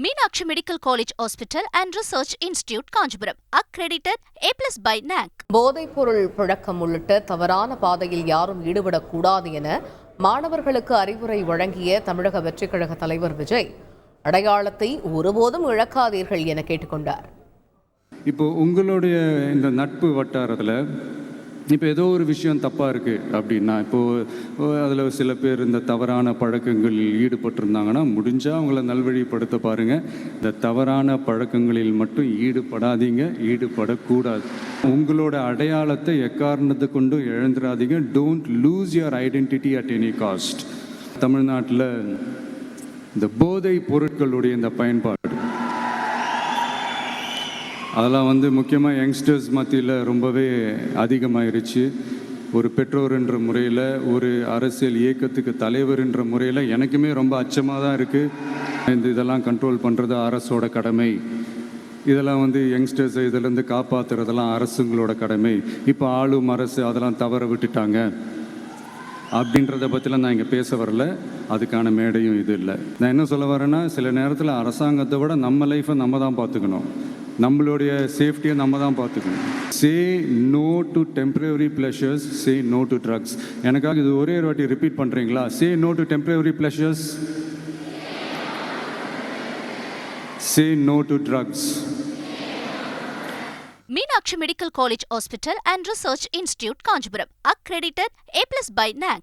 Meenakshi Medical College Hospital and Research Institute, Kanchipuram. Accredited A+ by NAC. போதைப்பொருள் புழக்கம் உள்ளிட்ட தவறான பாதையில் யாரும் ஈடுபடக்கூடாது என மாணவர்களுக்கு அறிவுரை வழங்கிய தமிழக வெற்றிக் கழக தலைவர் விஜய், அடையாளத்தை ஒருபோதும் இழக்காதீர்கள் என கேட்டுக்கொண்டார். இப்போ உங்களுடைய இந்த நட்பு வட்டாரத்தில் இப்போ ஏதோ ஒரு விஷயம் தப்பாக இருக்குது அப்படின்னா, இப்போது அதில் சில பேர் இந்த தவறான பழக்கங்களில் ஈடுபட்டிருந்தாங்கன்னா முடிஞ்சால் அவங்கள நல்வழிப்படுத்த பாருங்கள். இந்த தவறான பழக்கங்களில் மட்டும் ஈடுபடாதீங்க, ஈடுபடக்கூடாது. உங்களோட அடையாளத்தை எக்காரணத்தை கொண்டும் இழந்துடாதீங்க. Don't lose your identity at any cost. தமிழ்நாட்டில் இந்த போதை பொருட்களுடைய இந்த பயன்பாடு அதெல்லாம் முக்கியமாக யங்ஸ்டர்ஸ் மத்தியில் ரொம்பவே அதிகமாகிருச்சு. ஒரு பெற்றோர் என்ற முறையில், ஒரு அரசியல் இயக்கத்துக்கு தலைவர் என்ற முறையில் எனக்குமே ரொம்ப அச்சமாக தான் இருக்குது. இதெல்லாம் கண்ட்ரோல் பண்ணுறது அரசோட கடமை. இதெல்லாம் யங்ஸ்டர்ஸை இதிலேருந்து காப்பாற்றுறதெல்லாம் அரசுங்களோட கடமை. இப்போ ஆளும் அரசு அதெல்லாம் தவற விட்டுட்டாங்க அப்படின்றத பற்றிலாம் நான் இங்கே பேச வரல. அதுக்கான மேடையும் இது இல்லை. நான் என்ன சொல்ல வரேன்னா, சில நேரத்தில் அரசாங்கத்தை விட நம்ம லைஃப்பை நம்ம தான் பார்த்துக்கணும். நம்மளுடைய சேஃப்டியை நம்ம தான் பார்த்துக்கணும். Say no to temporary pleasures, say no to drugs. எனக்காக இது ஒரே ஒரு வாட்டி ரிப்பீட் பண்ணுறீங்களா? Say no to temporary pleasures, say no to drugs. Meenakshi Medical College Hospital and Research Institute, Kanchipuram. Accredited A+ by NAC.